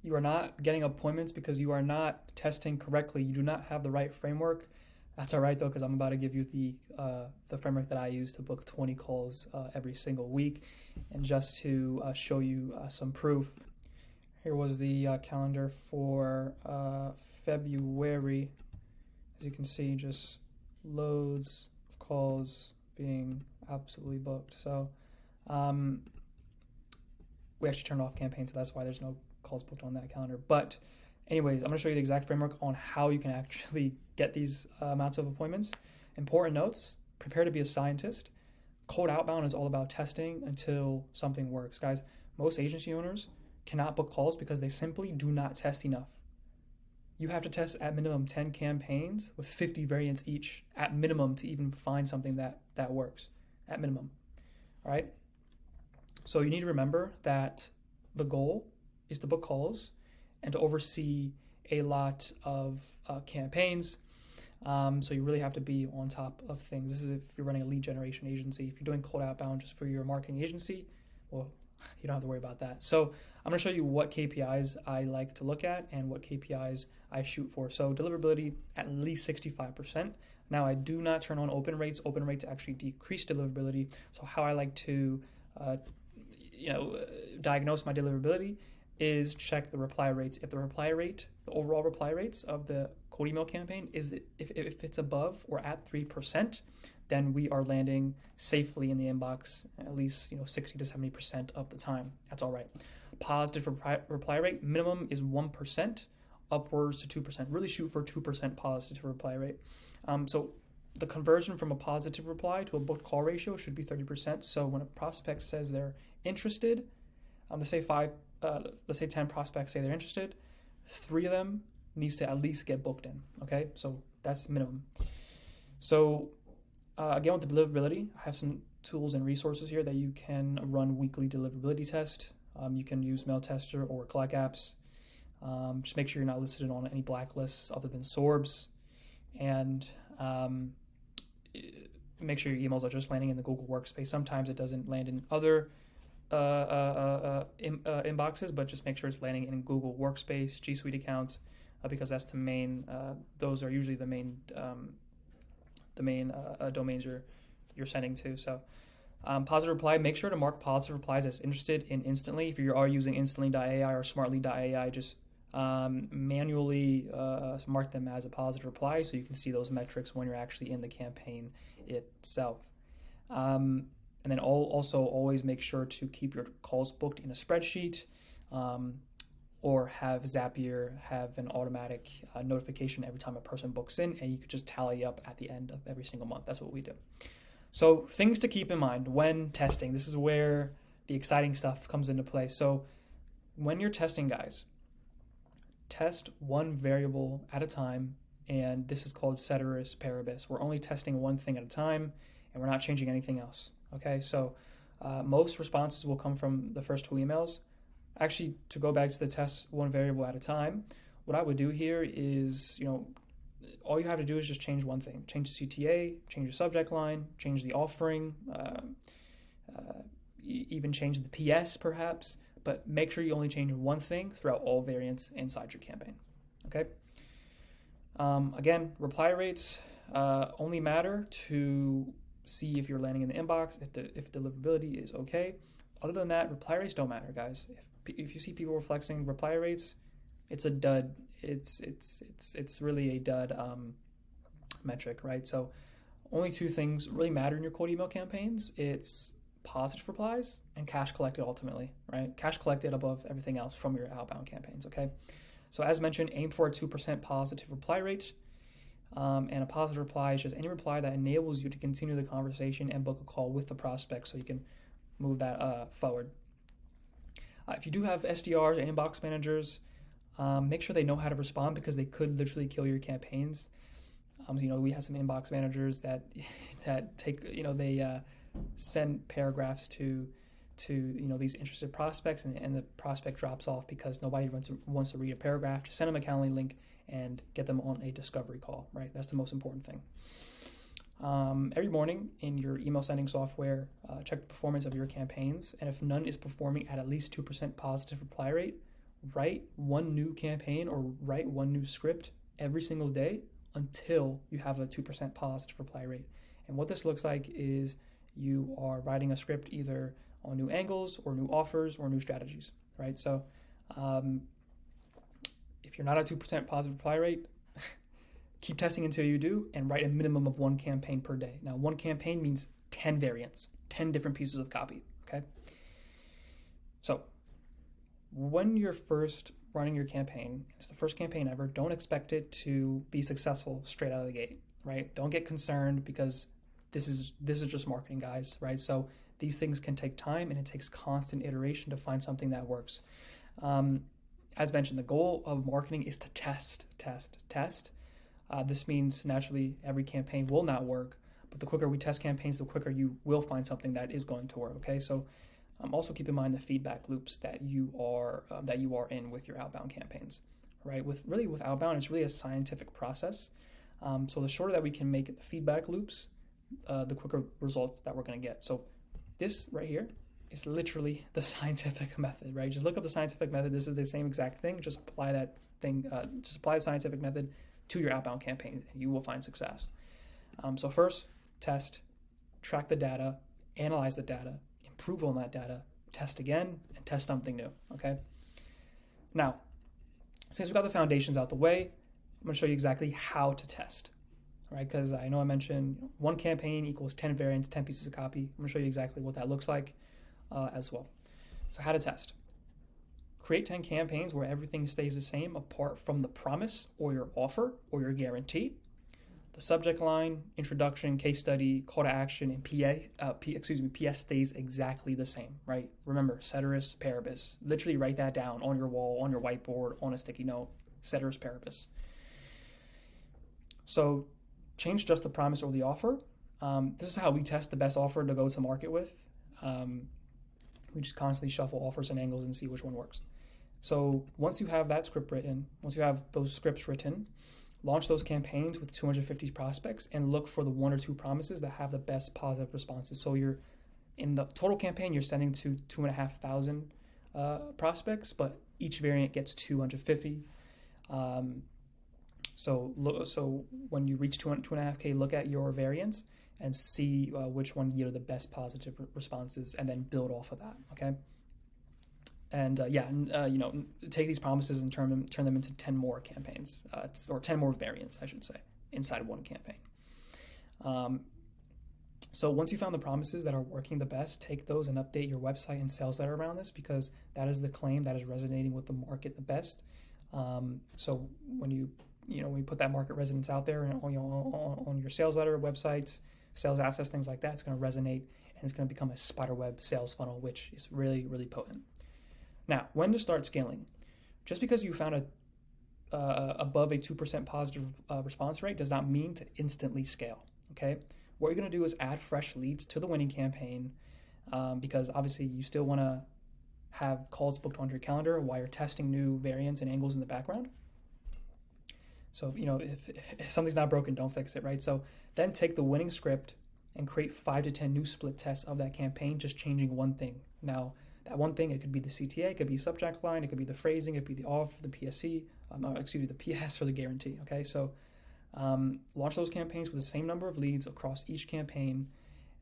you are not getting appointments because you are not testing correctly, you do not have the right framework, that's all right though, because I'm about to give you the framework that I use to book 20 calls every single week. And just to show you some proof, here was the calendar for February. As you can see, just loads of calls being absolutely booked. So we actually turned off campaigns, so that's why there's no calls booked on that calendar. But anyways, I'm going to show you the exact framework on how you can actually get these amounts of appointments. Important notes: prepare to be a scientist. Cold outbound is all about testing until something works. Guys, most agency owners cannot book calls because they simply do not test enough. You have to test at minimum 10 campaigns with 50 variants each at minimum to even find something that works at minimum. All right. So you need to remember that the goal is to book calls and to oversee a lot of campaigns. So you really have to be on top of things. This is if you're running a lead generation agency. If you're doing cold outbound just for your marketing agency, well, you don't have to worry about that. So I'm going to show you what KPIs I like to look at and what KPIs I shoot for. So deliverability at least 65%. Now I do not turn on open rates. Open rates actually decrease deliverability. So how I like to diagnose my deliverability is check the reply rates. If the reply rate, the overall reply rates of the cold email campaign is if it's above or at 3%, then we are landing safely in the inbox at least 60 to 70% of the time. That's all right. Positive reply rate minimum is 1%, upwards to 2%. Really shoot for 2% positive reply rate. So the conversion from a positive reply to a booked call ratio should be 30%. So when a prospect says they're interested, let's say 10 prospects say they're interested, 3 of them needs to at least get booked in. Okay, so that's the minimum. So again, with the deliverability, I have some tools and resources here that you can run weekly deliverability test. You can use Mail Tester or Collect apps. Just make sure you're not listed on any blacklists other than Sorbs, and make sure your emails are just landing in the Google Workspace. Sometimes it doesn't land in other inboxes, but just make sure it's landing in Google Workspace, G Suite accounts, because that's the main. Those are usually the main domains you're sending to. So positive reply, make sure to mark positive replies as interested in instantly. If you are using instantly.ai or smartly.ai, just manually mark them as a positive reply so you can see those metrics when you're actually in the campaign itself. And then also always make sure to keep your calls booked in a spreadsheet, or have Zapier have an automatic notification every time a person books in, and you could just tally up at the end of every single month. That's what we do. So things to keep in mind when testing. This is where the exciting stuff comes into play. So when you're testing, guys, test one variable at a time, and this is called ceteris paribus. We're only testing one thing at a time, and we're not changing anything else. Okay, so most responses will come from the first 2 emails. Actually, to go back to the test one variable at a time, what I would do here is, all you have to do is just change one thing. Change the CTA, change the subject line, change the offering, even change the PS perhaps, but make sure you only change one thing throughout all variants inside your campaign, okay? Again, reply rates only matter to see if you're landing in the inbox, if deliverability is okay. Other than that, reply rates don't matter, guys. If you see people flexing reply rates, it's a dud. It's really a dud metric, right? So only 2 things really matter in your cold email campaigns. It's positive replies and cash collected ultimately, right? Cash collected above everything else from your outbound campaigns, okay? So as mentioned, aim for a 2% positive reply rate. And a positive reply is just any reply that enables you to continue the conversation and book a call with the prospect so you can move that forward. If you do have SDRs or inbox managers, make sure they know how to respond because they could literally kill your campaigns. We have some inbox managers that take, they send paragraphs to these interested prospects, and the prospect drops off because nobody wants to read a paragraph. Just send them a Calendly link and get them on a discovery call, right? That's the most important thing. Every morning in your email sending software, check the performance of your campaigns, and if none is performing at least 2% positive reply rate, write one new campaign or write one new script every single day until you have a 2% positive reply rate. And what this looks like is you are writing a script either on new angles or new offers or new strategies, right? So if you're not at 2% positive reply rate, keep testing until you do, and write a minimum of one campaign per day. Now, one campaign means 10 variants, 10 different pieces of copy, okay? So when you're first running your campaign, it's the first campaign ever, don't expect it to be successful straight out of the gate, right? Don't get concerned because this is just marketing, guys, right? So these things can take time, and it takes constant iteration to find something that works. As mentioned, the goal of marketing is to test. This means naturally every campaign will not work, but the quicker we test campaigns, the quicker you will find something that is going to work. Okay, so also keep in mind the feedback loops that you are in with your outbound campaigns, right? With outbound, it's really a scientific process. So the shorter that we can make it the feedback loops, the quicker results that we're going to get. So this right here is literally the scientific method, right? Just look up the scientific method. This is the same exact thing. Just apply that thing. Just apply the scientific method to your outbound campaigns, and you will find success. So first, test, track the data, analyze the data, improve on that data, test again, and test something new, okay? Now, since we got the foundations out the way, I'm going to show you exactly how to test, right? Because I know I mentioned one campaign equals 10 variants, 10 pieces of copy. I'm going to show you exactly what that looks like as well. So how to test. Create 10 campaigns where everything stays the same apart from the promise or your offer or your guarantee. The subject line, introduction, case study, call to action, and PS stays exactly the same, right? Remember, ceteris paribus. Literally write that down on your wall, on your whiteboard, on a sticky note, ceteris paribus. So change just the promise or the offer. This is how we test the best offer to go to market with. We just constantly shuffle offers and angles and see which one works. So once you have that script written, once you have those scripts written, launch those campaigns with 250 prospects and look for the one or two promises that have the best positive responses. So you're in the total campaign, you're sending to 2,500 prospects, but each variant gets 250. So when you reach 2.5K, look at your variants and see which one yielded the best positive responses, and then build off of that. Okay. And take these promises and turn them into 10 more campaigns, or 10 more variants, I should say, inside of one campaign. So once you found the promises that are working the best, take those and update your website and sales letter around this, because that is the claim that is resonating with the market the best. So when you put that market resonance out there and on your sales letter, websites, sales assets, things like that, it's going to resonate, and it's going to become a spiderweb sales funnel, which is really, really potent. Now, when to start scaling? Just because you found above a 2% positive response rate does not mean to instantly scale, okay? What you're going to do is add fresh leads to the winning campaign, because obviously you still want to have calls booked on your calendar while you're testing new variants and angles in the background. So, if something's not broken, don't fix it, right? So then take the winning script and create 5 to 10 new split tests of that campaign, just changing one thing. Now, that one thing, it could be the CTA, it could be subject line, it could be the phrasing, it could be the off, the PSC, the PS for the guarantee, okay? So launch those campaigns with the same number of leads across each campaign,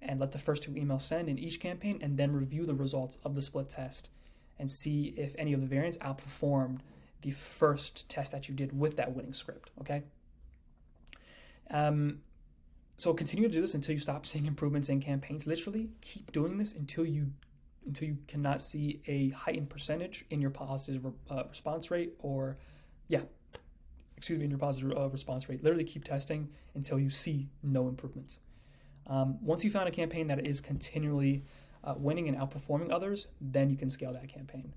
and let the first 2 emails send in each campaign, and then review the results of the split test and see if any of the variants outperformed the first test that you did with that winning script, okay? So continue to do this until you stop seeing improvements in campaigns. Literally keep doing this until you cannot see a heightened percentage in your positive response rate, in your positive response rate. Literally keep testing until you see no improvements. Once you found a campaign that is continually winning and outperforming others, then you can scale that campaign,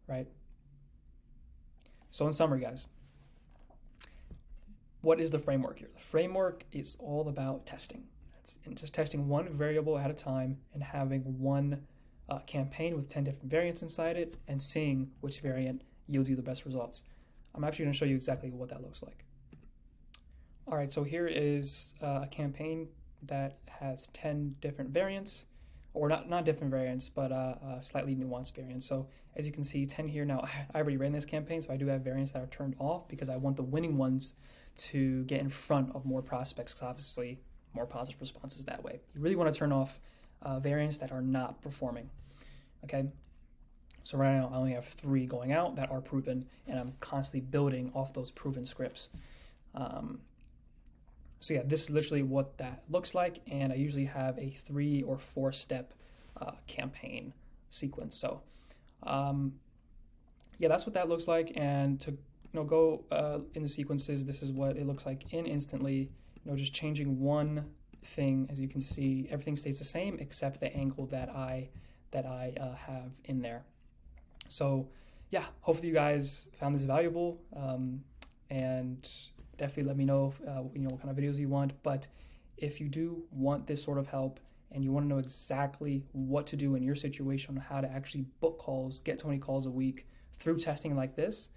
right? So in summary, guys, what is the framework here? The framework is all about testing. And just testing one variable at a time and having one campaign with 10 different variants inside it and seeing which variant yields you the best results. I'm actually going to show you exactly what that looks like. All right, so here is a campaign that has 10 different variants, or not different variants, but slightly nuanced variants. So As you can see, 10 here. Now, I already ran this campaign, so I do have variants that are turned off because I want the winning ones to get in front of more prospects, because obviously more positive responses that way. You really want to turn off variants that are not performing, okay? So right now I only have 3 going out that are proven, and I'm constantly building off those proven scripts. So yeah, this is literally what that looks like, and I usually have a 3 or 4 step campaign sequence. So yeah, that's what that looks like. And to go in the sequences, this is what it looks like in instantly. Just changing one thing. As you can see, everything stays the same except the angle that I have in there. So yeah, hopefully you guys found this valuable, and definitely let me know what kind of videos you want. But if you do want this sort of help and you want to know exactly what to do in your situation, how to actually book calls, get 20 calls a week through testing like this,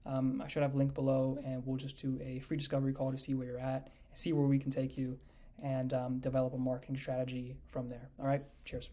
I should have a link below, and we'll just do a free discovery call to see where you're at, see where we can take you, and develop a marketing strategy from there. All right, cheers.